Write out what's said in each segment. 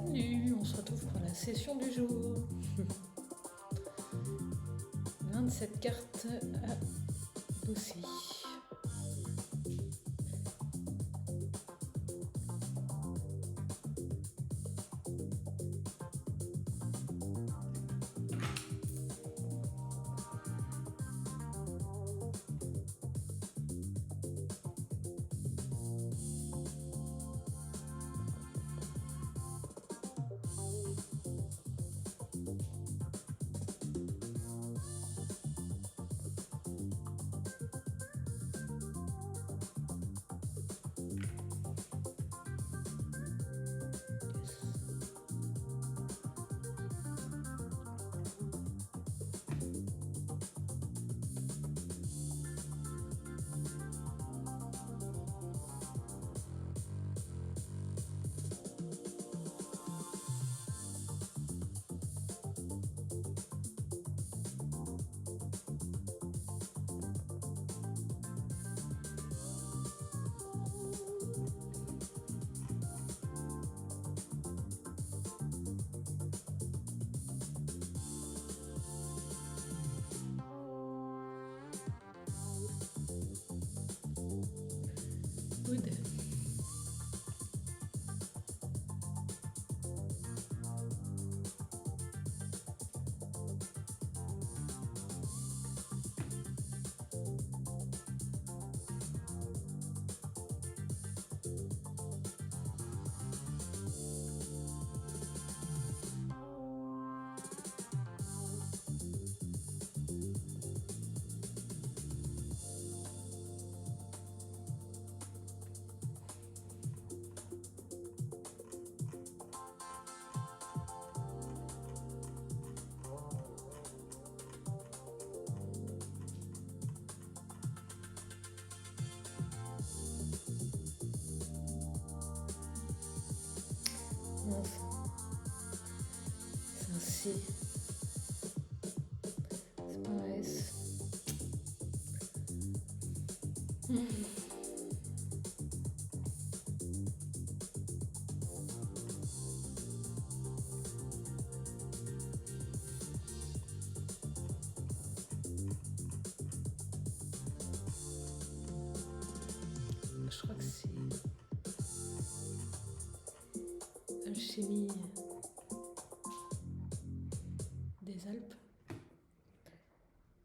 Salut, on se retrouve pour la session du jour. 27 cartes à bosser. Good. Enfin, c'est un C. C'est pas un S. Je crois que c'est Alchimie des Alpes.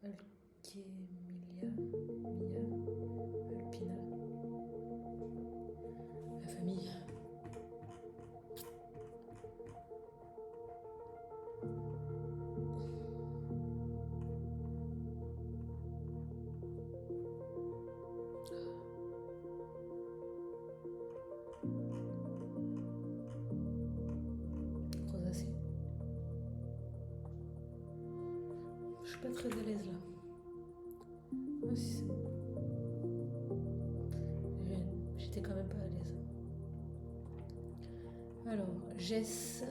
Alchemia, Mia, Alpina. La famille. Rosacée. Je suis pas très à l'aise là. Ah, si c'est bon. J'étais quand même pas à l'aise. Alors, Jess,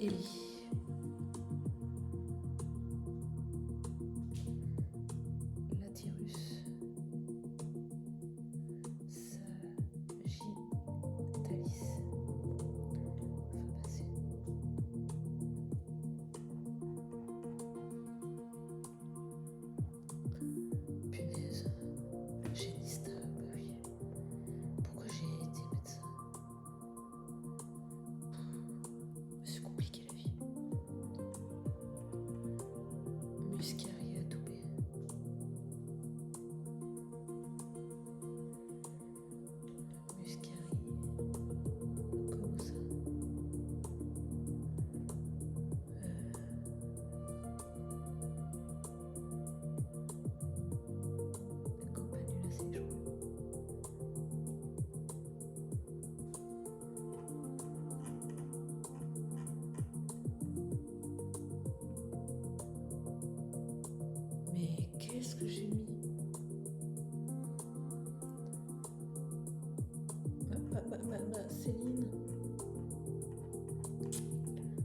Ellie. Latyrus. Sagittalis. Fabacée. Punaise. Génista, bah oui. Pourquoi j'ai été médecin? C'est compliqué la vie. Muscari à Toubé. Muscari. Comment ça? Campanulacée, je crois. Mais qu'est-ce que j'ai mis? Céline.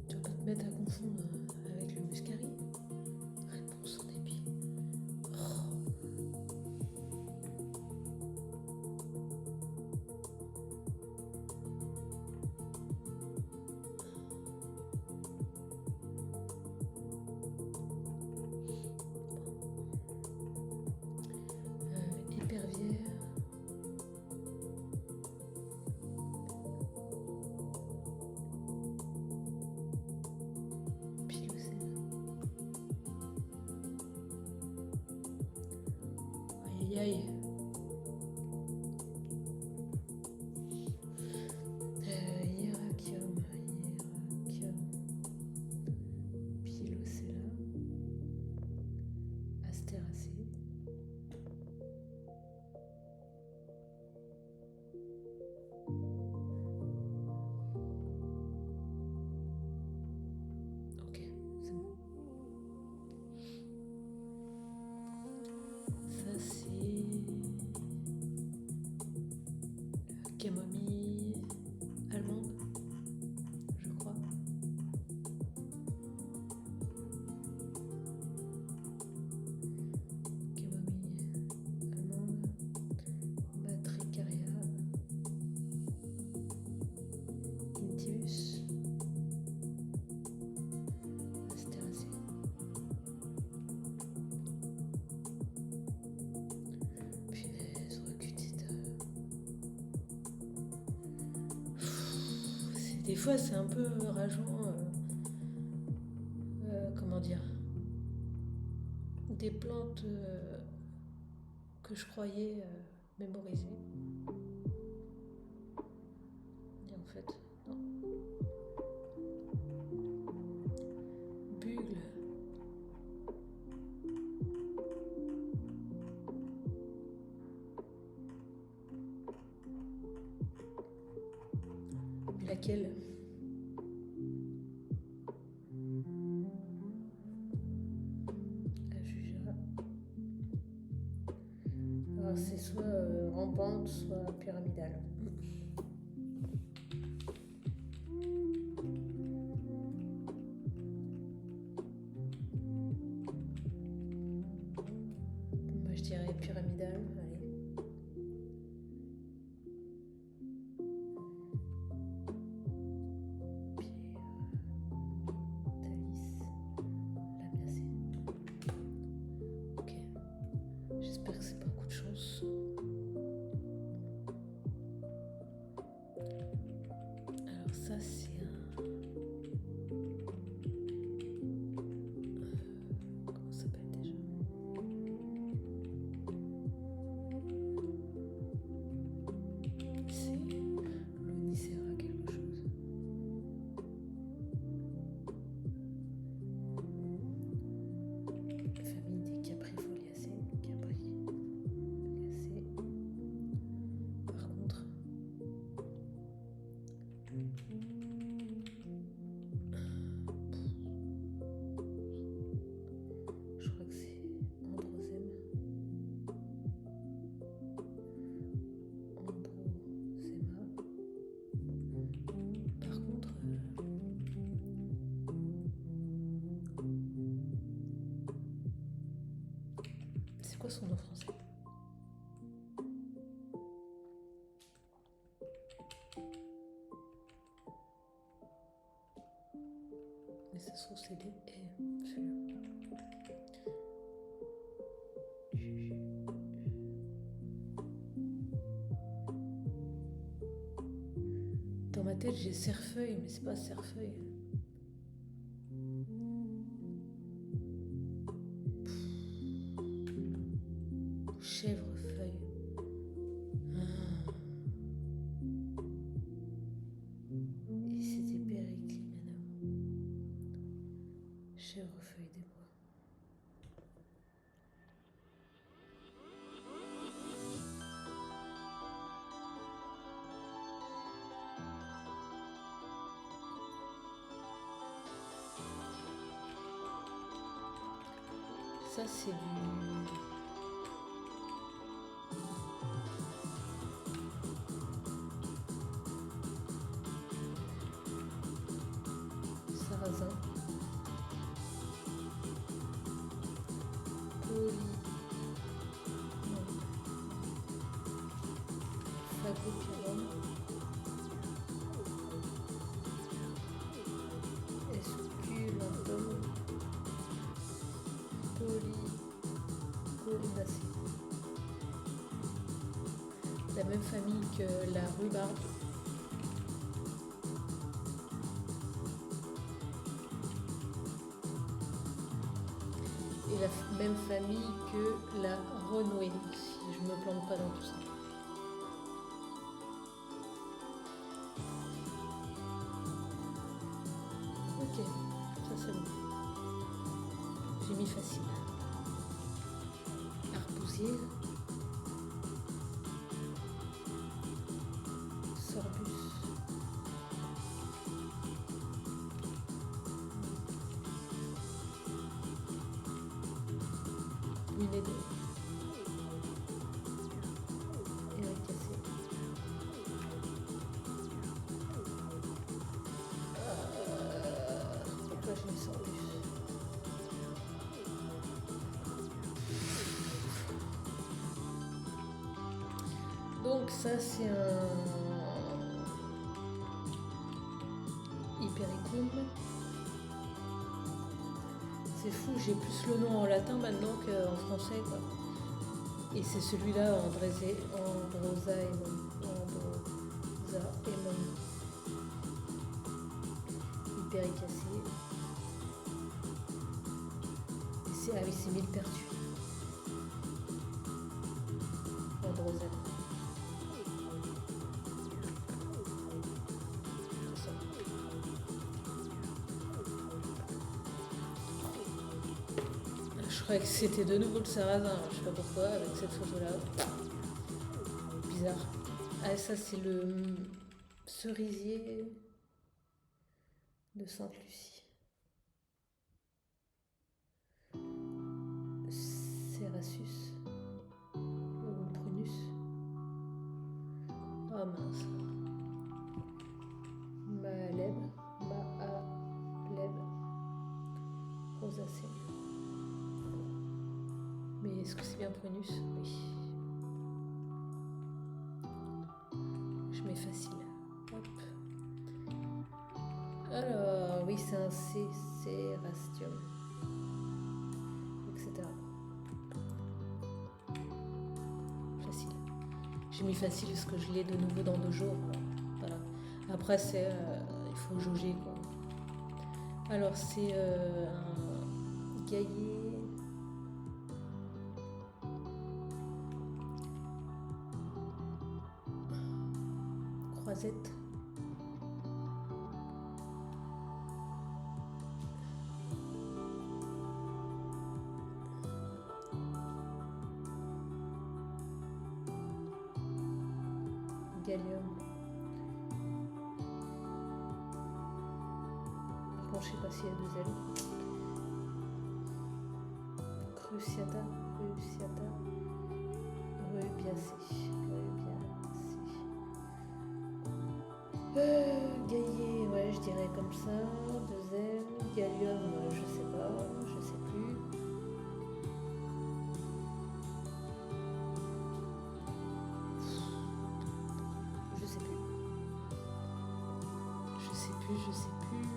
Tu vas pas te mettre à confondre avec le muscari? Réponse en débit. Oh. Yaï. Hieracium, Pilocella, Astéracée, ok, c'est bon. Ça c'est camomille allemande, je crois. Camomille allemande, Batricaria, Intivus, Astéracée. Punaise, recutite. Des fois c'est un peu rageant, comment dire, des plantes que je croyais mémoriser. Et en fait, non. Bugle. Laquelle? La jugera. Alors c'est soit rampante, soit pyramidale. Moi je dirais pyramidale, allez. J'espère que c'est pas un coup de chance. Alors ça c'est un... comment ça s'appelle déjà? C'est l'Onicera quelque chose. Famille des Caprifoliacées. Par contre, je crois que c'est Androsème. Androsema. Par contre, c'est quoi son nom français? Mais ça se trouve c'est des celui-là. Dans ma tête j'ai cerfeuil, mais c'est pas cerfeuil. Chèvrefeuille. Et c'était Périclimenum. Chèvrefeuille des bois. Ça c'est du... sarrasin. Phagopyrum. Esculentum. Polypolymacée. La même famille que la rhubarbe. Et la même famille que la renouée, si je me plante pas dans tout ça. Ok, ça c'est bon. J'ai mis facile. Arbousier. Sorbus. Lunédé. Éricacé. Pourquoi j'ai mis Sorbus? Donc ça c'est un Hypericum. C'est fou, j'ai plus le nom en latin maintenant qu'en français quoi. Et c'est celui-là Androsaemon. Hypericacé. Ah oui, c'est millepertuis. Androsaemon. Je croyais que c'était de nouveau le sarrasin, je sais pas pourquoi, avec cette photo-là. Bizarre. Ah, ça, c'est le cerisier de Sainte-Lucie. Cerasus. Ou Prunus. Ah mince. Maaleb. Rosacea. Mais est-ce que c'est bien Prunus? Oui. Je mets facile. Hop. Alors, oui, c'est un Cerastium. Etc. Facile. J'ai mis facile parce que je l'ai de nouveau dans 2 jours. Voilà. Après, c'est il faut jauger quoi. Alors, c'est un Gaillet. Croisette. Gallium. Par contre, je sais pas s'il y a 2 ailes. Cruciata. Rubiacée. Gaillet, ouais, je dirais comme ça. 2 ailes. Gallium, je sais pas, je sais plus. Je sais plus.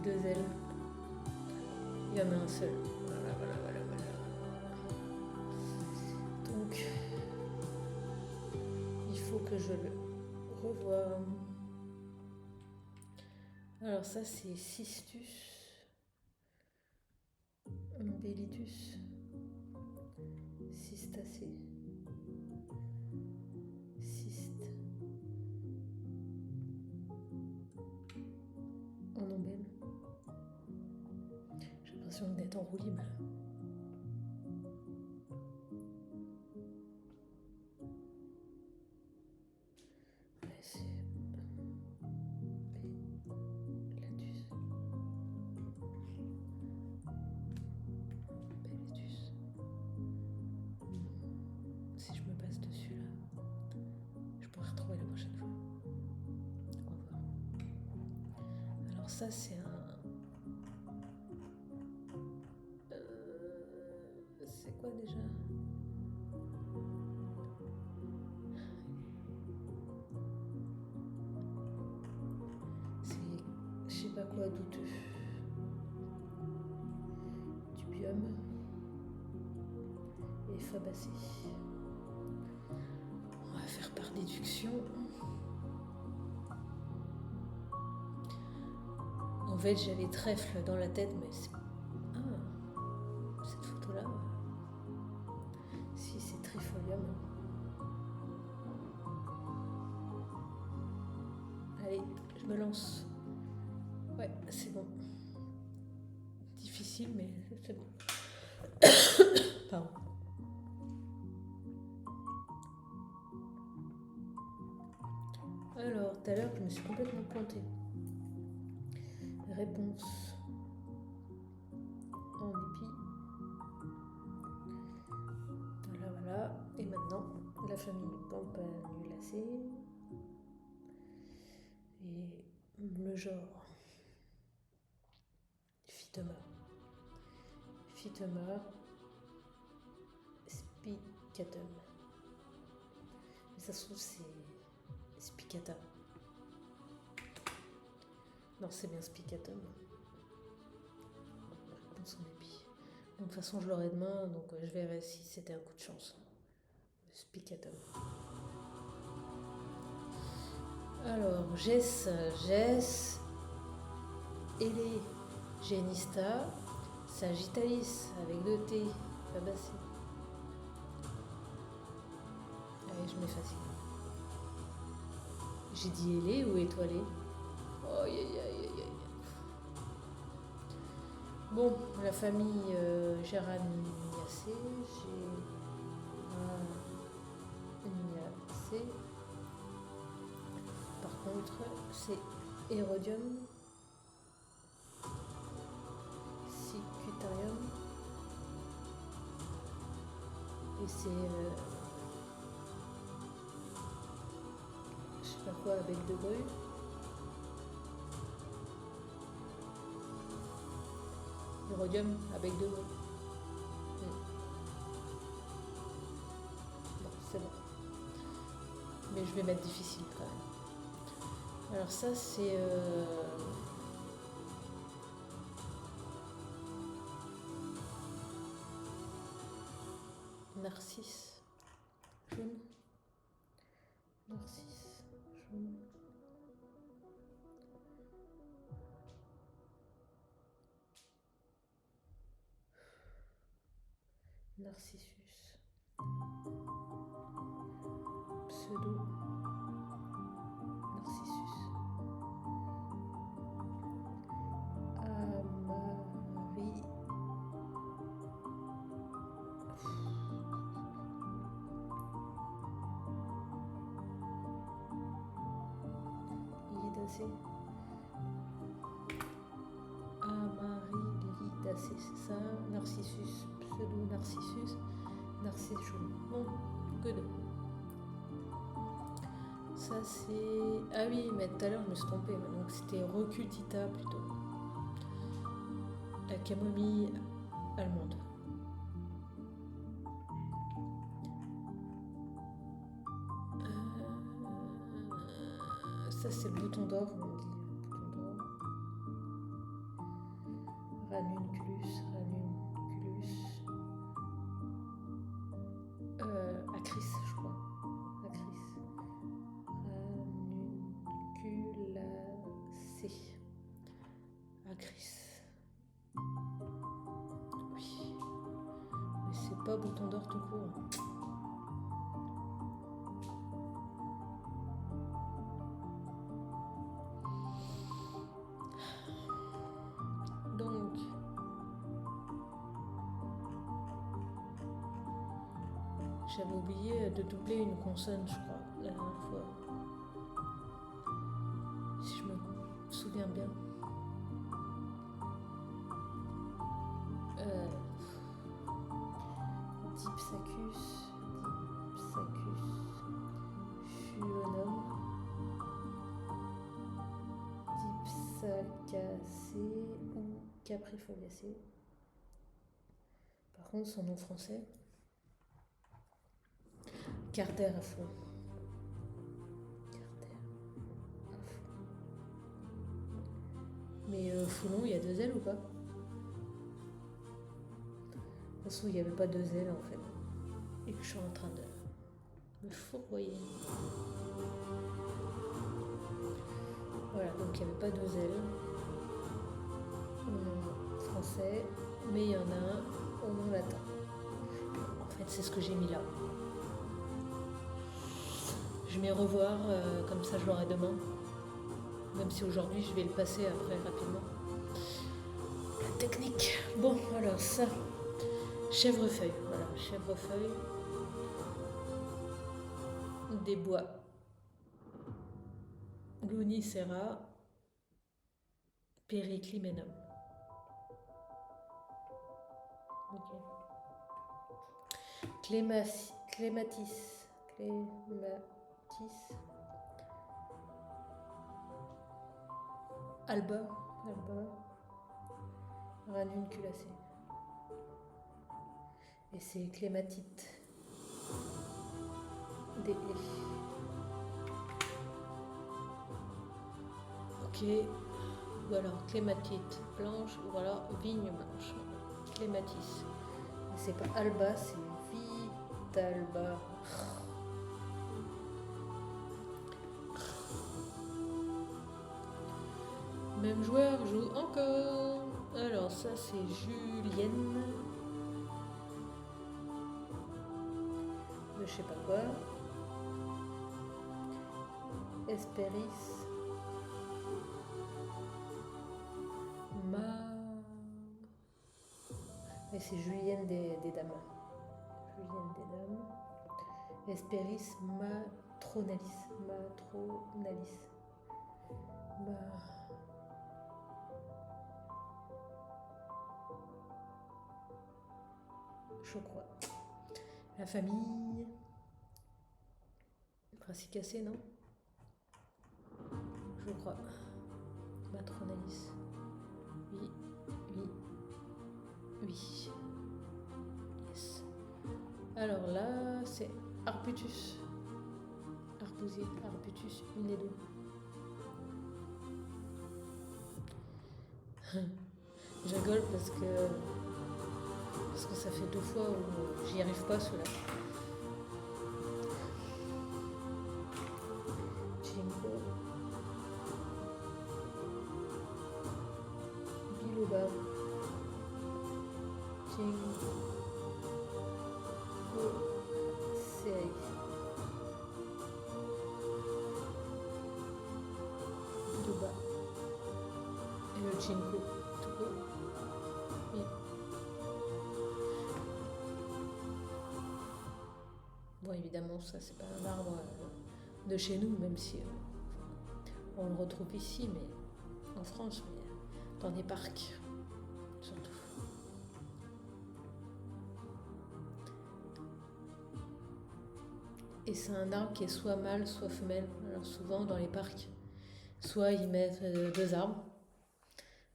Deux ailes. Il y en a un seul. Voilà. Donc, il faut que je le revoie. Alors ça, c'est Cistus. Umbellitus. Cistacé. Cyste. En ombelle. J'ai l'impression d'être en roue libre. Ouais, c'est Bellatus. Si je me passe dessus là, je pourrais retrouver la prochaine fois. Au revoir. Alors ça c'est un choix douteux. Dubium et Fabacée. On va faire par déduction. En fait, j'avais trèfle dans la tête, mais c'est... Ah, cette photo-là... Si, c'est trifolium. Allez, je me lance. Ouais, c'est bon. Difficile, mais c'est bon. Pardon. Alors, tout à l'heure, je me suis complètement plantée. Réponse en épi. Voilà. Et maintenant, la famille Campanulacées. Et le genre Phytoma. Phytoma spicatum. Mais ça se trouve, c'est spicata. Non, c'est bien spicatum. Réponse en épi. De toute façon, je l'aurai demain, donc je verrai si c'était un coup de chance. Spicatum. Alors, Gess, Elegenista, Sagittalis, avec 2 T, Fabacée. Allez, je mets facile. J'ai dit ailé ou étoilé? Oh, Bon, la famille Geraniacées, Geraniacées. Par contre, c'est Erodium, Sicutarium, et c'est je sais pas quoi, avec de grue. Erodium avec de grue. Bon, c'est bon. Mais je vais mettre difficile quand même. Alors ça c'est Narcisse jaune. Narcisse jaune. Narcissus. Pseudo Narcissus. Amarie. Lidacée. Amarylidacée, c'est ça. Narcissus, pseudo Narcissus. Narcisse jaune. Bon, good. Ça c'est... Ah oui, mais tout à l'heure je me suis trompée. Donc c'était Rocutita plutôt. La camomille allemande. Ça c'est le bouton d'or, on dit. Bouton d'or. Ranunculus. Acris, je crois. Acris. Ranunculacée. Acris. Oui. Mais c'est pas bouton d'or tout court. Donc, j'avais oublié de doubler une consonne, je crois, la dernière fois. Si je me souviens bien. Dipsacus, Fuonum, Dipsacacée ou Caprifoliacée. Par contre, son nom français, Carder à fond. Mais Foulon, il y a 2 ailes ou pas? De toute façon, il n'y avait pas 2 ailes en fait. Et que je suis en train de me fourvoyer. Voilà, donc il n'y avait pas 2 ailes au nom français, mais il y en a un au nom latin. En fait, c'est ce que j'ai mis là. Je vais revoir, comme ça je l'aurai demain. Même si aujourd'hui je vais le passer après rapidement. La technique. Bon, alors ça. Chèvrefeuille. Voilà, chèvrefeuille. Des bois. Lonicera. Periclymenum. Ok. Clématis. Alba. Ranunculacée. Et c'est clématite. Des haies. Ok. Ou alors clématite blanche, ou alors vigne blanche. Clématis. C'est pas alba, c'est vitalba. Même joueur joue encore. Alors ça c'est Julienne. De je sais pas quoi. Hespéris. Et c'est Julienne des dames. Julienne des dames. Hespéris matronalis. Je crois. La famille. Brassicacée, non? Je crois. Matronalis. Oui. Yes. Alors là, c'est Arbutus. Arbousier, Arbutus, une des deux. Je rigole parce que ça fait 2 fois où j'y arrive pas celui-là. Jingo. Biloba. Jingo. Série. Biloba. Et le Jingo. Bon, évidemment, ça c'est pas un arbre de chez nous, même si on le retrouve ici, mais en France, mais dans des parcs, surtout. Et c'est un arbre qui est soit mâle, soit femelle. Alors souvent dans les parcs, soit ils mettent 2 arbres,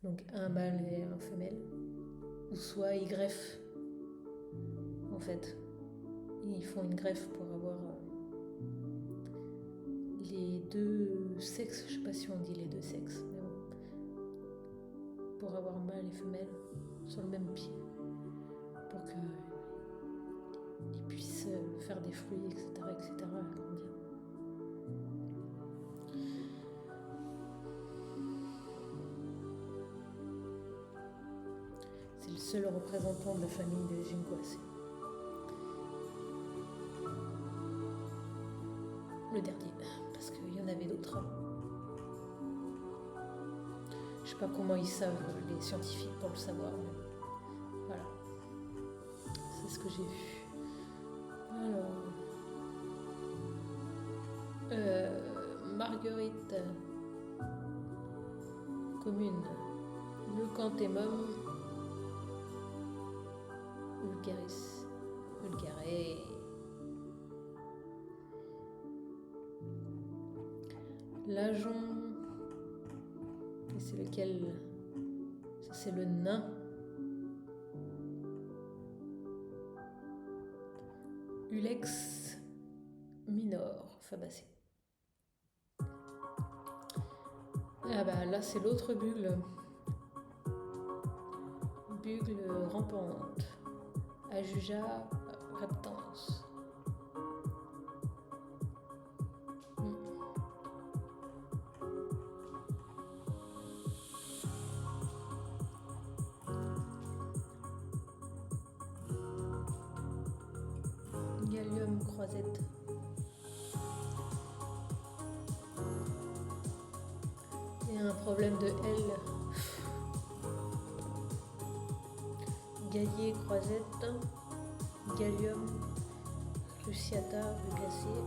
donc un mâle et un femelle, ou soit ils greffent, en fait. Ils font une greffe pour avoir les 2 sexes, je sais pas si on dit les 2 sexes, mais bon, pour avoir mâle et femelle sur le même pied, pour qu'ils puissent faire des fruits, etc., grandir. C'est le seul représentant de la famille des Jingoacées. Le dernier, parce qu'il y en avait d'autres. Je sais pas comment ils savent, les scientifiques, pour le savoir. Mais voilà, c'est ce que j'ai vu. Alors, Marguerite, commune, Leucanthemum vulgaris. L'ajon, et c'est lequel? Ça c'est le nain. Ulex minor, fabacé. Ah bah là c'est l'autre bugle. Aigle rampante. Ajuja reptans. Gallium croisette. Il y a un problème de L. Gaillet croisette. Gallium cruciata rugacée.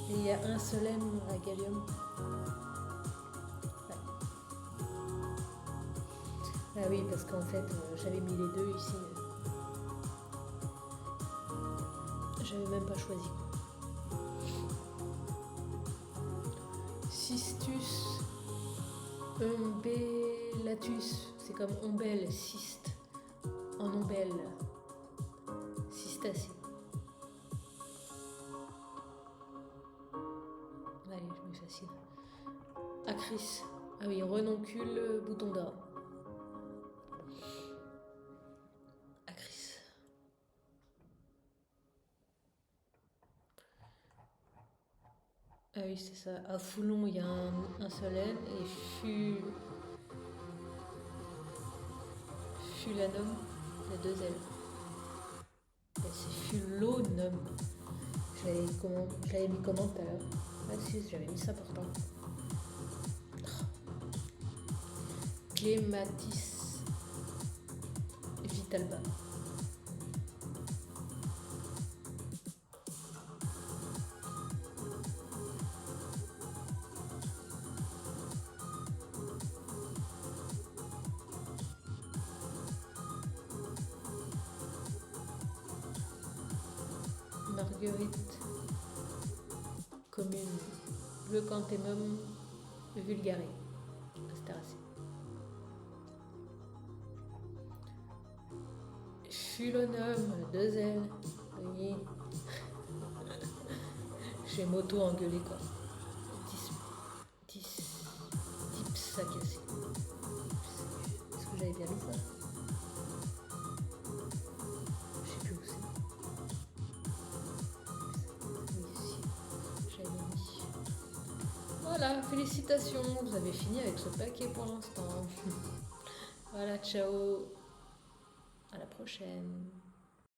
Et il y a un seul M à gallium. Ouais. Ah oui, parce qu'en fait, j'avais mis les deux ici. J'avais même pas choisi. Cistus umbellatus, c'est comme ombelle, cyste, en ombelle, cystacée. Allez, je mets facile. Acris, ah oui, renoncule, bouton d'or. Acris. Ah oui, c'est ça. À Foulon, il y a un seul N et Fulanum, il y a deux L. C'est Fulonum. Je l'avais mis comment tout à l'heure? Ah si, j'avais mis ça pourtant. Clématis Vitalba. Marguerite commune. Leucanthemum vulgare. Astéracée. Fulonum, deux L. Oui. J'ai m'auto-engueulé quoi. Dipsacacée. Est-ce que j'avais bien mis ça? Je sais plus où c'est. Oui, si. J'avais mis. Voilà, félicitations, vous avez fini avec ce paquet pour l'instant. Voilà, ciao. À la prochaine.